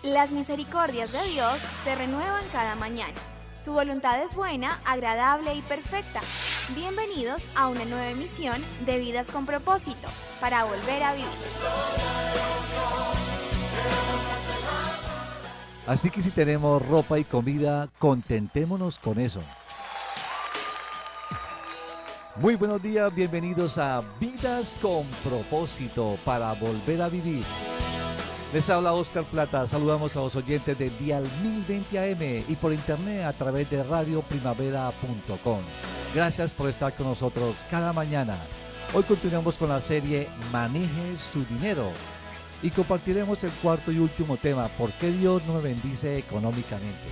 Las misericordias de Dios se renuevan cada mañana. Su voluntad es buena, agradable y perfecta. Bienvenidos a una nueva emisión de Vidas con Propósito, para volver a vivir. Así que si tenemos ropa y comida, contentémonos con eso. Muy buenos días, bienvenidos a Vidas con Propósito, para volver a vivir. Les habla Oscar Plata, saludamos a los oyentes de Dial 1020 AM y por internet a través de radioprimavera.com. Gracias por estar con nosotros cada mañana. Hoy continuamos con la serie Maneje su dinero y compartiremos el cuarto y último tema: ¿por qué Dios no me bendice económicamente?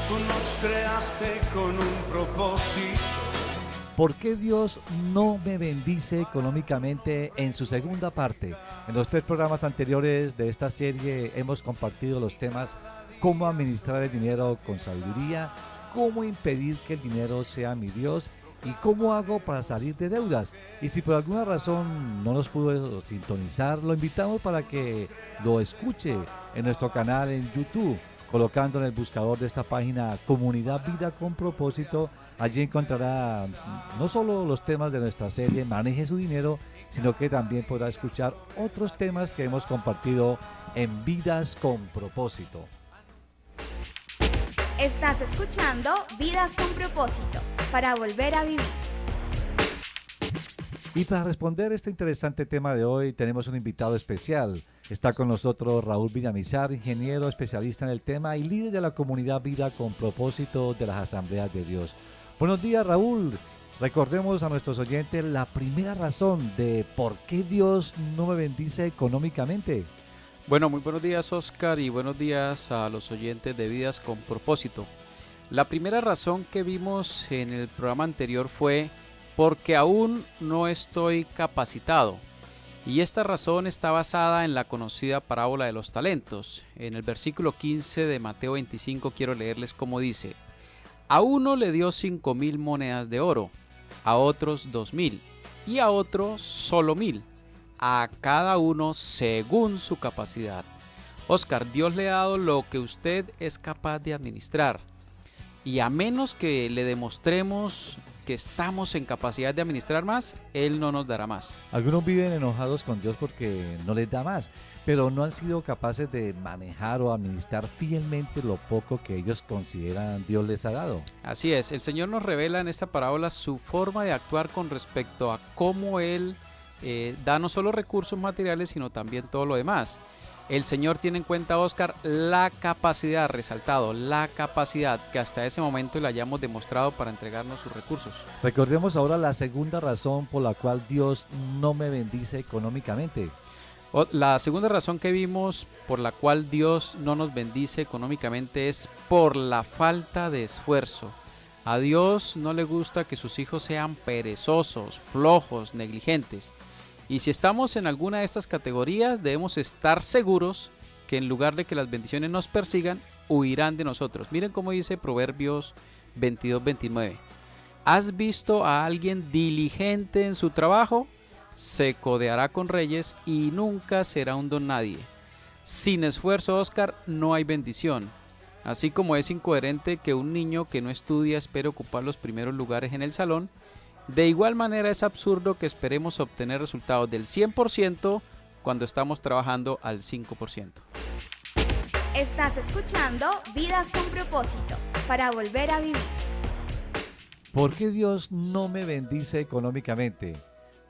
Tú nos creaste con un propósito. ¿Por qué Dios no me bendice económicamente? En su segunda parte. En los 3 programas anteriores de esta serie hemos compartido los temas: cómo administrar el dinero con sabiduría, cómo impedir que el dinero sea mi Dios y cómo hago para salir de deudas. Y si por alguna razón no nos pudo sintonizar, lo invitamos para que lo escuche en nuestro canal en YouTube, colocando en el buscador de esta página Comunidad Vida con Propósito. Allí encontrará no solo los temas de nuestra serie Maneje su dinero, sino que también podrá escuchar otros temas que hemos compartido en Vidas con Propósito. Estás escuchando Vidas con Propósito, para volver a vivir. Y para responder este interesante tema de hoy tenemos un invitado especial. Está con nosotros Raúl Villamizar, ingeniero especialista en el tema y líder de la comunidad Vida con Propósito de las Asambleas de Dios. Buenos días, Raúl. Recordemos a nuestros oyentes la primera razón de por qué Dios no me bendice económicamente. Bueno, muy buenos días, Oscar, y buenos días a los oyentes de Vidas con Propósito. La primera razón que vimos en el programa anterior fue porque aún no estoy capacitado. Y esta razón está basada en la conocida parábola de los talentos. En el versículo 15 de Mateo 25 quiero leerles cómo dice: a uno le dio 5,000 monedas de oro, a otros 2,000 y a otro solo 1,000, a cada uno según su capacidad. Oscar, Dios le ha dado lo que usted es capaz de administrar, y a menos que le demostremos que estamos en capacidad de administrar más, Él no nos dará más. Algunos viven enojados con Dios porque no les da más, pero no han sido capaces de manejar o administrar fielmente lo poco que ellos consideran Dios les ha dado. Así es, el Señor nos revela en esta parábola su forma de actuar con respecto a cómo Él da no solo recursos materiales, sino también todo lo demás. El Señor tiene en cuenta, Oscar, la capacidad, resaltado, la capacidad que hasta ese momento le hayamos demostrado para entregarnos sus recursos. Recordemos ahora la segunda razón por la cual Dios no me bendice económicamente. La segunda razón que vimos por la cual Dios no nos bendice económicamente es por la falta de esfuerzo. A Dios no le gusta que sus hijos sean perezosos, flojos, negligentes. Y si estamos en alguna de estas categorías, debemos estar seguros que en lugar de que las bendiciones nos persigan, huirán de nosotros. Miren cómo dice Proverbios 22:29. ¿Has visto a alguien diligente en su trabajo? Se codeará con reyes y nunca será un don nadie. Sin esfuerzo, Oscar, no hay bendición. Así como es incoherente que un niño que no estudia espere ocupar los primeros lugares en el salón, de igual manera es absurdo que esperemos obtener resultados del 100% cuando estamos trabajando al 5%. Estás escuchando Vidas con Propósito, para volver a vivir. ¿Por qué Dios no me bendice económicamente?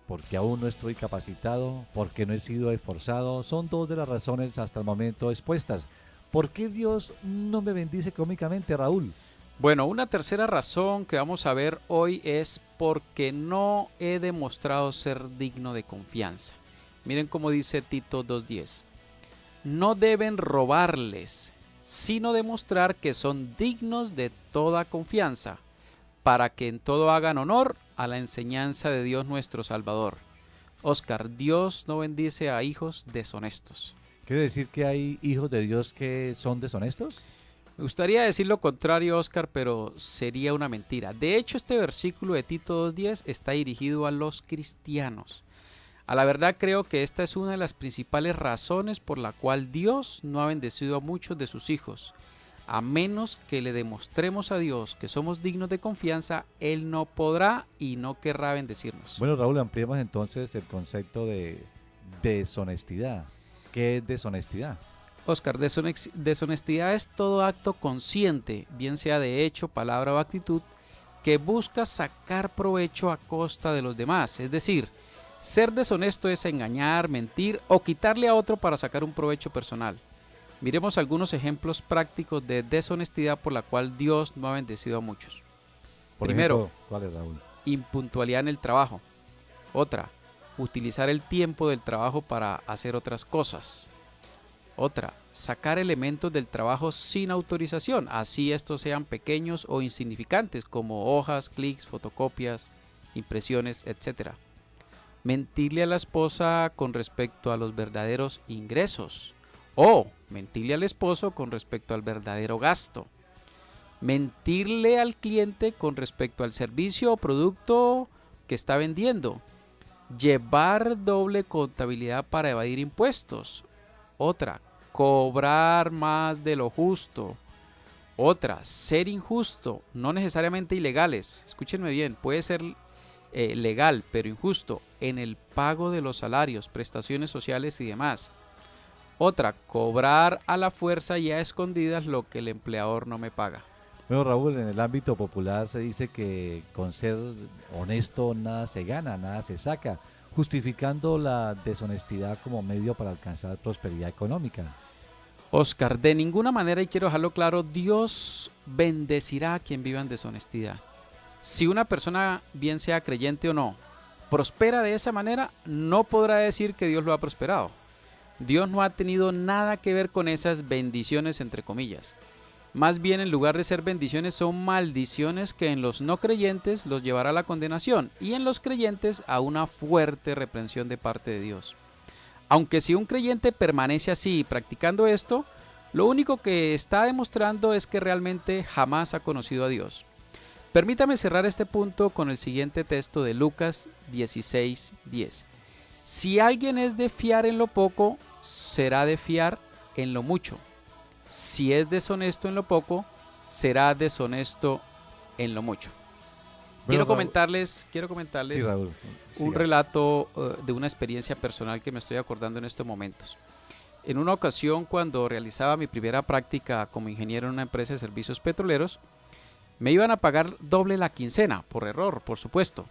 Porque aún no estoy capacitado, porque no he sido esforzado. Son 2 de las razones hasta el momento expuestas. ¿Por qué Dios no me bendice económicamente, Raúl? Bueno, una tercera razón que vamos a ver hoy es porque no he demostrado ser digno de confianza. Miren cómo dice Tito 2:10. No deben robarles, sino demostrar que son dignos de toda confianza, para que en todo hagan honor a la enseñanza de Dios nuestro Salvador. Oscar, Dios no bendice a hijos deshonestos. ¿Quiere decir que hay hijos de Dios que son deshonestos? Me gustaría decir lo contrario, Oscar, pero sería una mentira. De hecho, este versículo de Tito 2:10 está dirigido a los cristianos. A la verdad creo que esta es una de las principales razones por la cual Dios no ha bendecido a muchos de sus hijos. A menos que le demostremos a Dios que somos dignos de confianza, Él no podrá y no querrá bendecirnos. Bueno, Raúl, ampliemos entonces el concepto de deshonestidad. ¿Qué es deshonestidad? Oscar, deshonestidad es todo acto consciente, bien sea de hecho, palabra o actitud, que busca sacar provecho a costa de los demás. Es decir, ser deshonesto es engañar, mentir o quitarle a otro para sacar un provecho personal. Miremos algunos ejemplos prácticos de deshonestidad por la cual Dios no ha bendecido a muchos. Primero, ejemplo, ¿cuál es, Raúl? Impuntualidad en el trabajo. Otra, utilizar el tiempo del trabajo para hacer otras cosas. Otra, sacar elementos del trabajo sin autorización, así estos sean pequeños o insignificantes, como hojas, clics, fotocopias, impresiones, etc. Mentirle a la esposa con respecto a los verdaderos ingresos. O mentirle al esposo con respecto al verdadero gasto. Mentirle al cliente con respecto al servicio o producto que está vendiendo. Llevar doble contabilidad para evadir impuestos. Otra, cobrar más de lo justo. Otra, ser injusto, no necesariamente ilegales. Escúchenme bien, puede ser legal, pero injusto en el pago de los salarios, prestaciones sociales y demás. Otra, cobrar a la fuerza y a escondidas lo que el empleador no me paga. Bueno, Raúl, en el ámbito popular se dice que con ser honesto nada se gana, nada se saca, justificando la deshonestidad como medio para alcanzar prosperidad económica. Oscar, de ninguna manera, y quiero dejarlo claro, Dios bendecirá a quien viva en deshonestidad. Si una persona, bien sea creyente o no, prospera de esa manera, no podrá decir que Dios lo ha prosperado. Dios no ha tenido nada que ver con esas bendiciones, entre comillas. Más bien, en lugar de ser bendiciones, son maldiciones que en los no creyentes los llevará a la condenación y en los creyentes a una fuerte reprensión de parte de Dios. Aunque si un creyente permanece así practicando esto, lo único que está demostrando es que realmente jamás ha conocido a Dios. Permítame cerrar este punto con el siguiente texto de Lucas 16:10. Si alguien es de fiar en lo poco, será de fiar en lo mucho. Si es deshonesto en lo poco, será deshonesto en lo mucho. Quiero comentarles Sí, Raúl, un relato de una experiencia personal que me estoy acordando en estos momentos. En una ocasión, cuando realizaba mi primera práctica como ingeniero en una empresa de servicios petroleros, me iban a pagar doble la quincena, por error, por supuesto.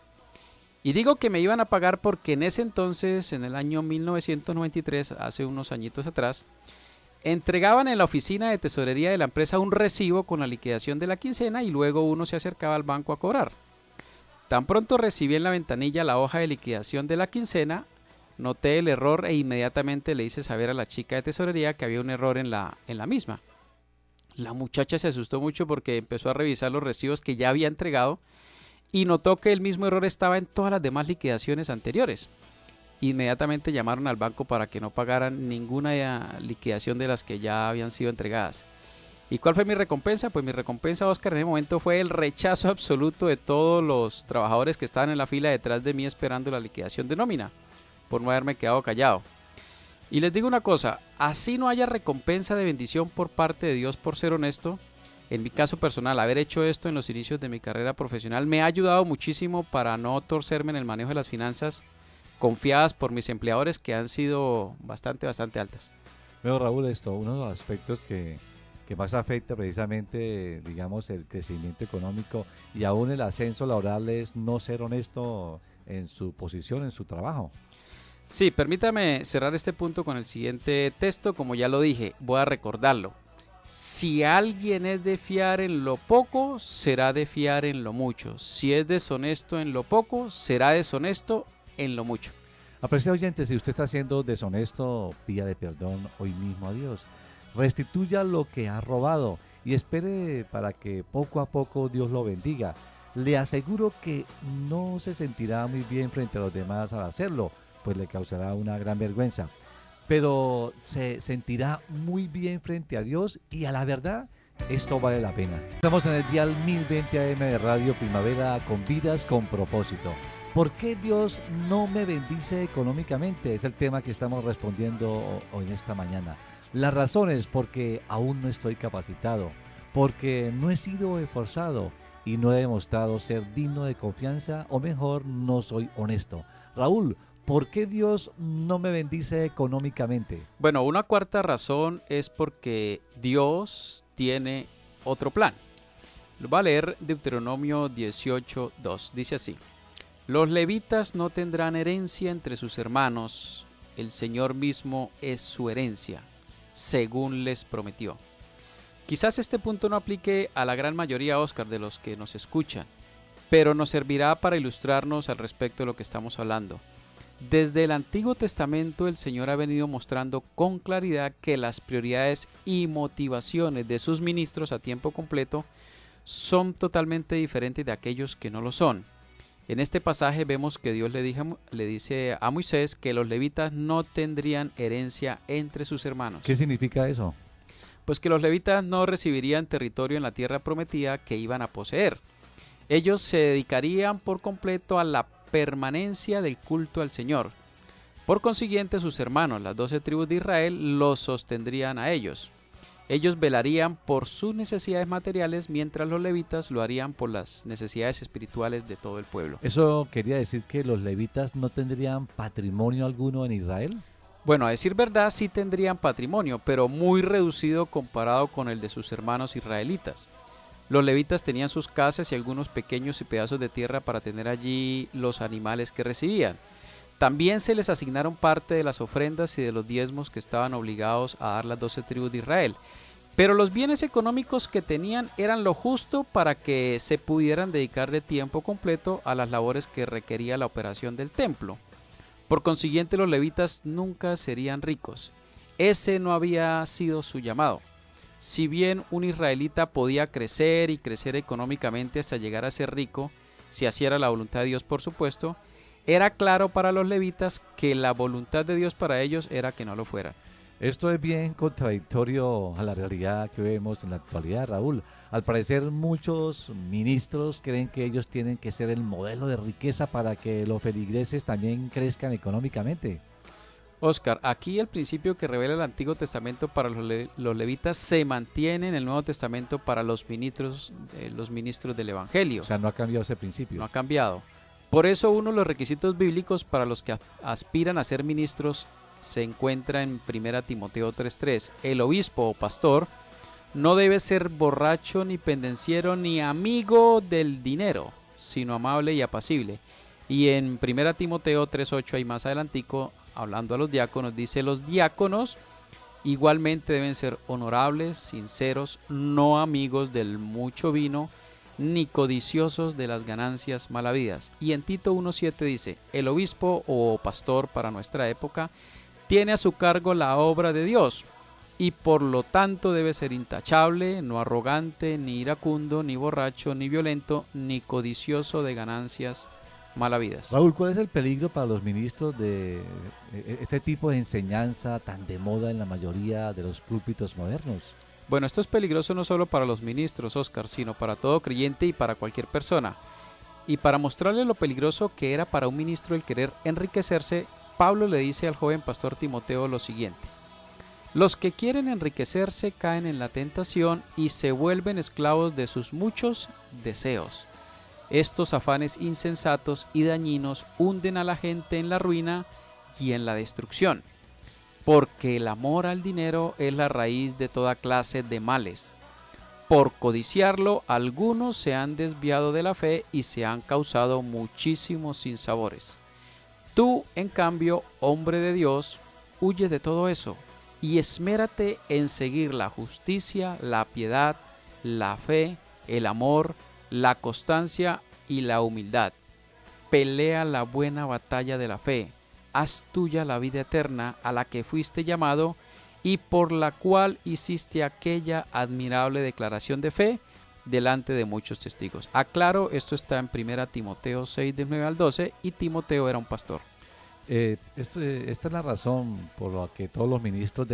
Y digo que me iban a pagar porque en ese entonces, en el año 1993, hace unos añitos atrás, entregaban en la oficina de tesorería de la empresa un recibo con la liquidación de la quincena y luego uno se acercaba al banco a cobrar. Tan pronto recibí en la ventanilla la hoja de liquidación de la quincena, noté el error e inmediatamente le hice saber a la chica de tesorería que había un error en la misma. La muchacha se asustó mucho porque empezó a revisar los recibos que ya había entregado y notó que el mismo error estaba en todas las demás liquidaciones anteriores. Inmediatamente llamaron al banco para que no pagaran ninguna liquidación de las que ya habían sido entregadas. ¿Y cuál fue mi recompensa? Pues mi recompensa, Oscar, en ese momento fue el rechazo absoluto de todos los trabajadores que estaban en la fila detrás de mí esperando la liquidación de nómina, por no haberme quedado callado. Y les digo una cosa, así no haya recompensa de bendición por parte de Dios por ser honesto, en mi caso personal, haber hecho esto en los inicios de mi carrera profesional me ha ayudado muchísimo para no torcerme en el manejo de las finanzas confiadas por mis empleadores, que han sido bastante altas. Bueno, Raúl, uno de los aspectos que más afecta precisamente, digamos, el crecimiento económico y aún el ascenso laboral es no ser honesto en su posición, en su trabajo. Sí, permítame cerrar este punto con el siguiente texto. Como ya lo dije, voy a recordarlo. Si alguien es de fiar en lo poco, será de fiar en lo mucho. Si es deshonesto en lo poco, será deshonesto en lo mucho. Apreciado oyente, si usted está siendo deshonesto, pídale perdón hoy mismo a Dios. Restituya lo que ha robado y espere para que poco a poco Dios lo bendiga. Le aseguro que no se sentirá muy bien frente a los demás al hacerlo, pues le causará una gran vergüenza. Pero se sentirá muy bien frente a Dios y a la verdad, esto vale la pena. Estamos en el dial 1020 AM de Radio Primavera con vidas con propósito. ¿Por qué Dios no me bendice económicamente? Es el tema que estamos respondiendo hoy en esta mañana. Las razones: porque aún no estoy capacitado, porque no he sido esforzado y no he demostrado ser digno de confianza, o mejor, no soy honesto. Raúl, ¿por qué Dios no me bendice económicamente? Bueno, una cuarta razón es porque Dios tiene otro plan. Lo va a leer Deuteronomio 18:2. Dice así: los levitas no tendrán herencia entre sus hermanos, el Señor mismo es su herencia, según les prometió. Quizás este punto no aplique a la gran mayoría, Oscar, de los que nos escuchan, pero nos servirá para ilustrarnos al respecto de lo que estamos hablando. Desde el Antiguo Testamento el Señor ha venido mostrando con claridad que las prioridades y motivaciones de sus ministros a tiempo completo son totalmente diferentes de aquellos que no lo son. En este pasaje vemos que Dios le dice a Moisés que los levitas no tendrían herencia entre sus hermanos. ¿Qué significa eso? Pues que los levitas no recibirían territorio en la tierra prometida que iban a poseer. Ellos se dedicarían por completo a la permanencia del culto al Señor. Por consiguiente, sus hermanos, las 12 tribus de Israel, los sostendrían a ellos. Ellos velarían por sus necesidades materiales, mientras los levitas lo harían por las necesidades espirituales de todo el pueblo. ¿Eso quería decir que los levitas no tendrían patrimonio alguno en Israel? Bueno, a decir verdad, sí tendrían patrimonio, pero muy reducido comparado con el de sus hermanos israelitas. Los levitas tenían sus casas y algunos pequeños y pedazos de tierra para tener allí los animales que recibían. También se les asignaron parte de las ofrendas y de los diezmos que estaban obligados a dar las 12 tribus de Israel. Pero los bienes económicos que tenían eran lo justo para que se pudieran dedicar de tiempo completo a las labores que requería la operación del templo. Por consiguiente, los levitas nunca serían ricos. Ese no había sido su llamado. Si bien un israelita podía crecer y crecer económicamente hasta llegar a ser rico, si así era la voluntad de Dios, por supuesto, era claro para los levitas que la voluntad de Dios para ellos era que no lo fueran. Esto es bien contradictorio a la realidad que vemos en la actualidad, Raúl. Al parecer, muchos ministros creen que ellos tienen que ser el modelo de riqueza para que los feligreses también crezcan económicamente. Oscar, aquí el principio que revela el Antiguo Testamento para los levitas se mantiene en el Nuevo Testamento para los ministros del Evangelio. O sea, no ha cambiado ese principio. No ha cambiado. Por eso uno de los requisitos bíblicos para los que aspiran a ser ministros se encuentra en 1 Timoteo 3:3. El obispo o pastor no debe ser borracho, ni pendenciero, ni amigo del dinero, sino amable y apacible. Y en 1 Timoteo 3:8, ahí más adelantico, hablando a los diáconos, dice: los diáconos igualmente deben ser honorables, sinceros, no amigos del mucho vino, ni codiciosos de las ganancias malavidas. Y en Tito 1:7 dice: el obispo o pastor para nuestra época tiene a su cargo la obra de Dios, y por lo tanto debe ser intachable, no arrogante, ni iracundo, ni borracho, ni violento, ni codicioso de ganancias malavidas. Raúl, ¿cuál es el peligro para los ministros de este tipo de enseñanza tan de moda en la mayoría de los púlpitos modernos? Bueno, esto es peligroso no solo para los ministros, Oscar, sino para todo creyente y para cualquier persona. Y para mostrarle lo peligroso que era para un ministro el querer enriquecerse, Pablo le dice al joven pastor Timoteo lo siguiente: los que quieren enriquecerse caen en la tentación y se vuelven esclavos de sus muchos deseos. Estos afanes insensatos y dañinos hunden a la gente en la ruina y en la destrucción, porque el amor al dinero es la raíz de toda clase de males. Por codiciarlo, algunos se han desviado de la fe y se han causado muchísimos sinsabores. Tú, en cambio, hombre de Dios, huye de todo eso y esmérate en seguir la justicia, la piedad, la fe, el amor, la constancia y la humildad. Pelea la buena batalla de la fe. Haz tuya la vida eterna a la que fuiste llamado y por la cual hiciste aquella admirable declaración de fe delante de muchos testigos. Aclaro, esto está en 1 Timoteo 6, del 9 al 12, y Timoteo era un pastor. Esta es la razón por la que todos los ministros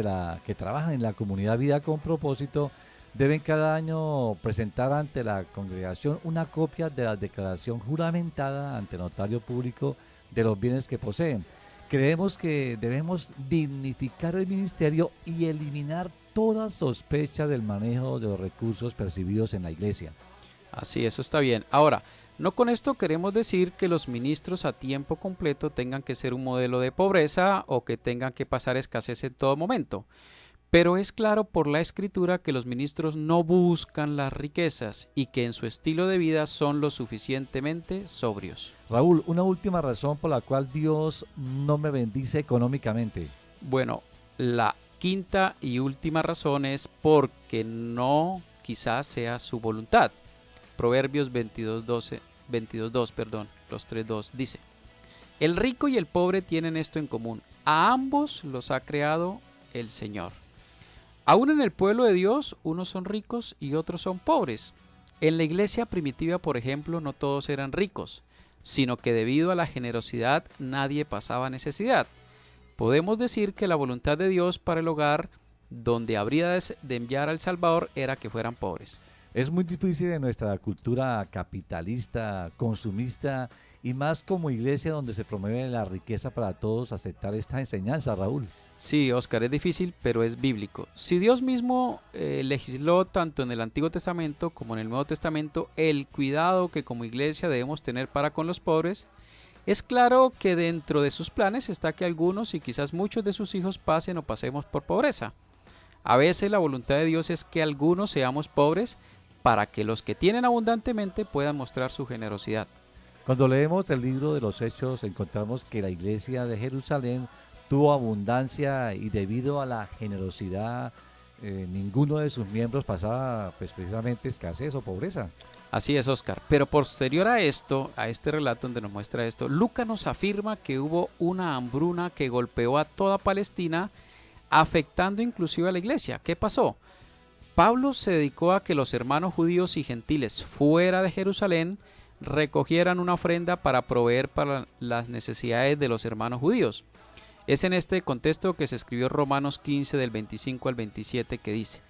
que trabajan en la comunidad Vida con Propósito deben cada año presentar ante la congregación una copia de la declaración juramentada ante notario público de los bienes que poseen. Creemos que debemos dignificar el ministerio y eliminar toda sospecha del manejo de los recursos percibidos en la iglesia. Así, eso está bien. Ahora, no con esto queremos decir que los ministros a tiempo completo tengan que ser un modelo de pobreza o que tengan que pasar escasez en todo momento. Pero es claro por la Escritura que los ministros no buscan las riquezas y que en su estilo de vida son lo suficientemente sobrios. Raúl, una última razón por la cual Dios no me bendice económicamente. Bueno, la quinta y última razón es porque no quizás sea su voluntad. Proverbios 22:2, los 3:2 dice: el rico y el pobre tienen esto en común, a ambos los ha creado el Señor. Aún en el pueblo de Dios, unos son ricos y otros son pobres. En la iglesia primitiva, por ejemplo, no todos eran ricos, sino que debido a la generosidad nadie pasaba necesidad. Podemos decir que la voluntad de Dios para el hogar donde habría de enviar al Salvador era que fueran pobres. Es muy difícil en nuestra cultura capitalista, consumista y más como iglesia donde se promueve la riqueza para todos aceptar esta enseñanza, Raúl. Sí, Oscar, es difícil, pero es bíblico. Si Dios mismo legisló tanto en el Antiguo Testamento como en el Nuevo Testamento el cuidado que como iglesia debemos tener para con los pobres, es claro que dentro de sus planes está que algunos y quizás muchos de sus hijos pasen o pasemos por pobreza. A veces la voluntad de Dios es que algunos seamos pobres para que los que tienen abundantemente puedan mostrar su generosidad. Cuando leemos el libro de los Hechos encontramos que la iglesia de Jerusalén tuvo abundancia y debido a la generosidad ninguno de sus miembros pasaba precisamente escasez o pobreza. Así es, Oscar. Pero posterior a esto, a este relato donde nos muestra esto, Lucas nos afirma que hubo una hambruna que golpeó a toda Palestina, afectando inclusive a la iglesia. ¿Qué pasó? Pablo se dedicó a que los hermanos judíos y gentiles fuera de Jerusalén recogieran una ofrenda para proveer para las necesidades de los hermanos judíos. Es en este contexto que se escribió Romanos 15 del 25 al 27 que dice: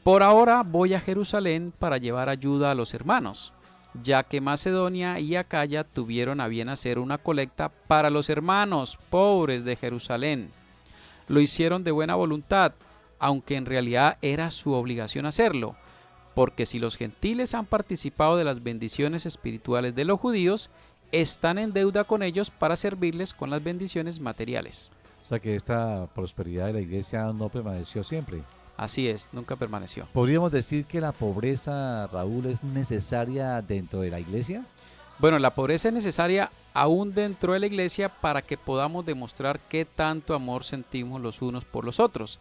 por ahora voy a Jerusalén para llevar ayuda a los hermanos, ya que Macedonia y Acaya tuvieron a bien hacer una colecta para los hermanos pobres de Jerusalén. Lo hicieron de buena voluntad, aunque en realidad era su obligación hacerlo, porque si los gentiles han participado de las bendiciones espirituales de los judíos, están en deuda con ellos para servirles con las bendiciones materiales. O sea que esta prosperidad de la iglesia no permaneció siempre. Así es, nunca permaneció. ¿Podríamos decir que la pobreza, Raúl, es necesaria dentro de la iglesia? Bueno, la pobreza es necesaria aún dentro de la iglesia para que podamos demostrar qué tanto amor sentimos los unos por los otros.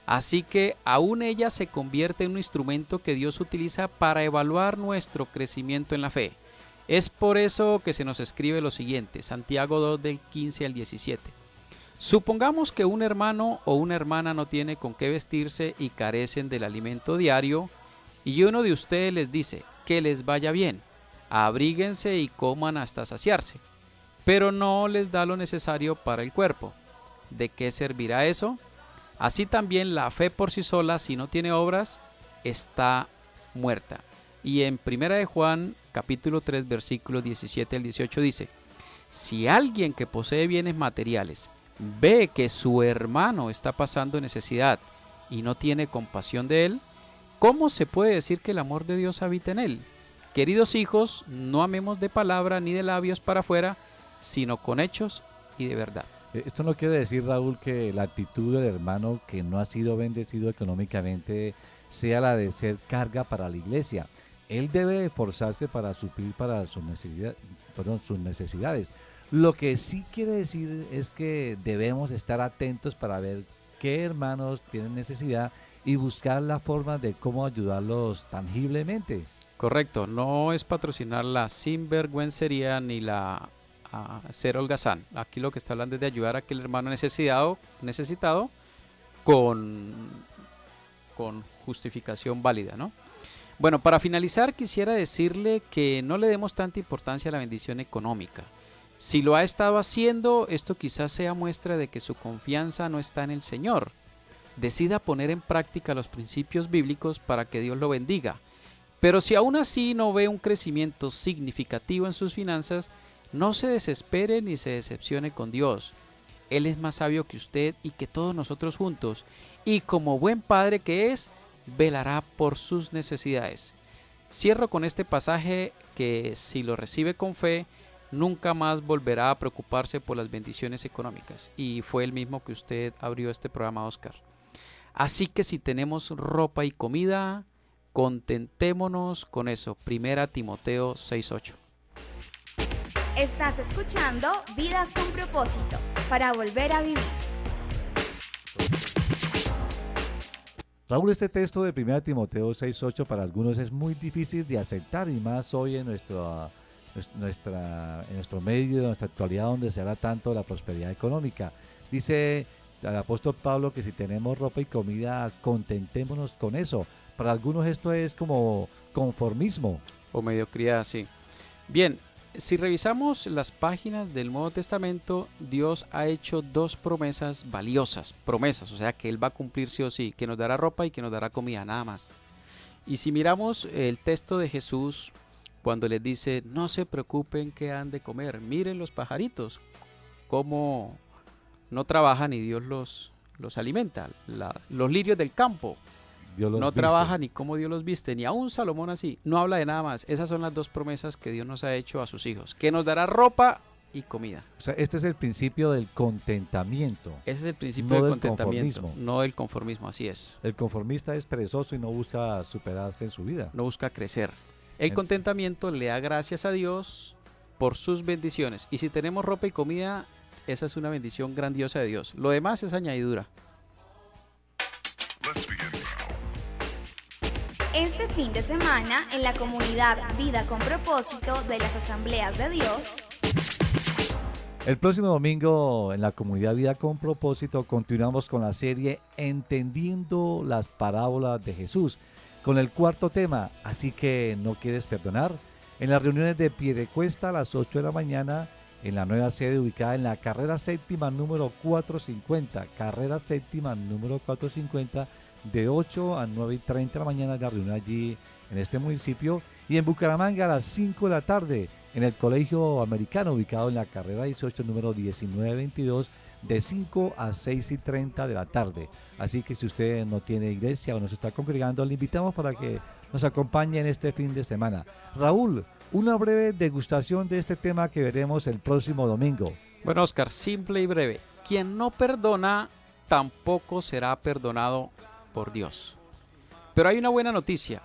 Así que aún ella se convierte en un instrumento que Dios utiliza para evaluar nuestro crecimiento en la fe. Es por eso que se nos escribe lo siguiente, Santiago 2 del 15 al 17. Supongamos que un hermano o una hermana no tiene con qué vestirse y carecen del alimento diario, y uno de ustedes les dice que les vaya bien, abríguense y coman hasta saciarse, pero no les da lo necesario para el cuerpo. ¿De qué servirá eso? Así también la fe por sí sola, si no tiene obras, está muerta. Y en 1 de Juan, capítulo 3, versículos 17 al 18 dice: si alguien que posee bienes materiales ve que su hermano está pasando necesidad y no tiene compasión de él, ¿cómo se puede decir que el amor de Dios habita en él? Queridos hijos, no amemos de palabra ni de labios para afuera, sino con hechos y de verdad. Esto no quiere decir, Raúl, que la actitud del hermano que no ha sido bendecido económicamente sea la de ser carga para la iglesia. Él debe esforzarse para suplir para sus necesidades. Lo que sí quiere decir es que debemos estar atentos para ver qué hermanos tienen necesidad y buscar la forma de cómo ayudarlos tangiblemente. Correcto, no es patrocinar la sinvergüencería ni la ser holgazán. Aquí lo que está hablando es de ayudar a aquel hermano necesitado con justificación válida, ¿no? Bueno, para finalizar quisiera decirle que no le demos tanta importancia a la bendición económica. Si lo ha estado haciendo, esto quizás sea muestra de que su confianza no está en el Señor. decida poner en práctica los principios bíblicos para que Dios lo bendiga. Pero si aún así no ve un crecimiento significativo en sus finanzas, no se desespere ni se decepcione con Dios. Él es más sabio que usted y que todos nosotros juntos, y como buen padre que es, velará por sus necesidades. Cierro con este pasaje que, si lo recibe con fe, nunca más volverá a preocuparse por las bendiciones económicas. Y fue el mismo que usted abrió este programa, Oscar. Así que si tenemos ropa y comida, contentémonos con eso. 1 Timoteo 6:8. Estás escuchando Vidas con Propósito, para volver a vivir. Raúl, este texto de 1 Timoteo 6:8 para algunos es muy difícil de aceptar, y más hoy en nuestro medio, en nuestra actualidad, donde se habla tanto de la prosperidad económica. Dice el apóstol Pablo que si tenemos ropa y comida, contentémonos con eso. Para algunos esto es como conformismo. O mediocridad, sí. Bien, si revisamos las páginas del Nuevo Testamento, Dios ha hecho 2 promesas valiosas. Promesas, o sea que Él va a cumplir sí o sí, que nos dará ropa y que nos dará comida, nada más. Y si miramos el texto de Jesús, cuando les dice, no se preocupen qué han de comer, miren los pajaritos, cómo no trabajan y Dios los alimenta, los lirios del campo. Dios los no viste. trabaja ni cómo Dios los viste, ni aún Salomón así, no habla de nada más. Esas son las 2 promesas que Dios nos ha hecho a sus hijos, que nos dará ropa y comida. O sea, este es el principio del contentamiento. Ese es el principio No del del contentamiento, conformismo. no del conformismo, así es. El conformista es perezoso y no busca superarse en su vida. No busca crecer. El contentamiento le da gracias a Dios por sus bendiciones. Y si tenemos ropa y comida, esa es una bendición grandiosa de Dios. Lo demás es añadidura. Este fin de semana, en la comunidad Vida con Propósito de las Asambleas de Dios, El próximo domingo en la comunidad Vida con Propósito continuamos con la serie Entendiendo las Parábolas de Jesús, con el 4º tema, así que no quieres perdonar, en las reuniones de Piedecuesta a las 8 de la mañana, en la nueva sede ubicada en la carrera séptima número 450, de 8 a 9:30 de la mañana, la reunión allí en este municipio, y en Bucaramanga a las 5 de la tarde, en el Colegio Americano, ubicado en la carrera 18, número 1922, de 5 a 6:30 de la tarde. Así que si usted no tiene iglesia o no se está congregando, le invitamos para que nos acompañe en este fin de semana. Raúl, una breve degustación de este tema que veremos el próximo domingo. Bueno, Oscar, simple y breve. Quien no perdona, tampoco será perdonado por Dios. Pero hay una buena noticia.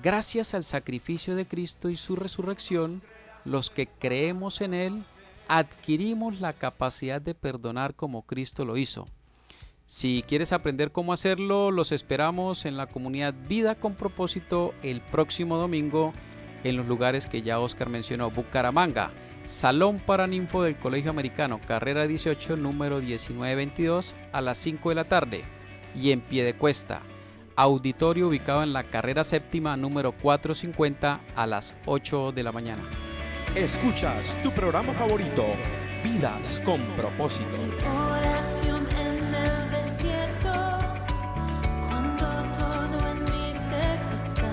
Gracias al sacrificio de Cristo y su resurrección, los que creemos en Él, adquirimos la capacidad de perdonar como Cristo lo hizo. Si quieres aprender cómo hacerlo, los esperamos en la comunidad Vida con Propósito el próximo domingo en los lugares que ya Oscar mencionó: Bucaramanga, Salón Paraninfo del Colegio Americano, carrera 18, número 1922, a las 5 de la tarde. Y en Piedecuesta, auditorio ubicado en la carrera séptima, número 450, a las 8 de la mañana. Escuchas tu programa favorito, Vidas con Propósito. Oración en el desierto, cuando todo en mí se cuesta.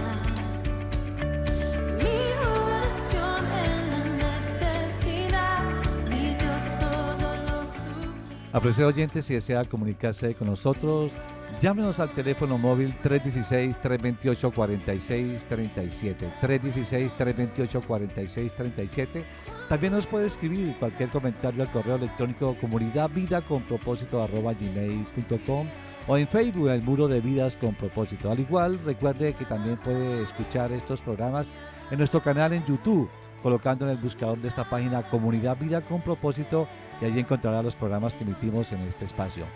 Mi oración en la necesidad, mi Dios todo lo suple. Apreciado oyente, si desea comunicarse con nosotros, llámenos al teléfono móvil 316-328-4637, 316-328-4637. También nos puede escribir cualquier comentario al correo electrónico comunidadvidaconpropósito@gmail.com o en Facebook, en el muro de Vidas con Propósito. Al igual, recuerde que también puede escuchar estos programas en nuestro canal en YouTube, colocando en el buscador de esta página Comunidad Vida con Propósito, y allí encontrará los programas que emitimos en este espacio.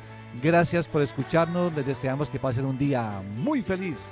Gracias por escucharnos, les deseamos que pasen un día muy feliz.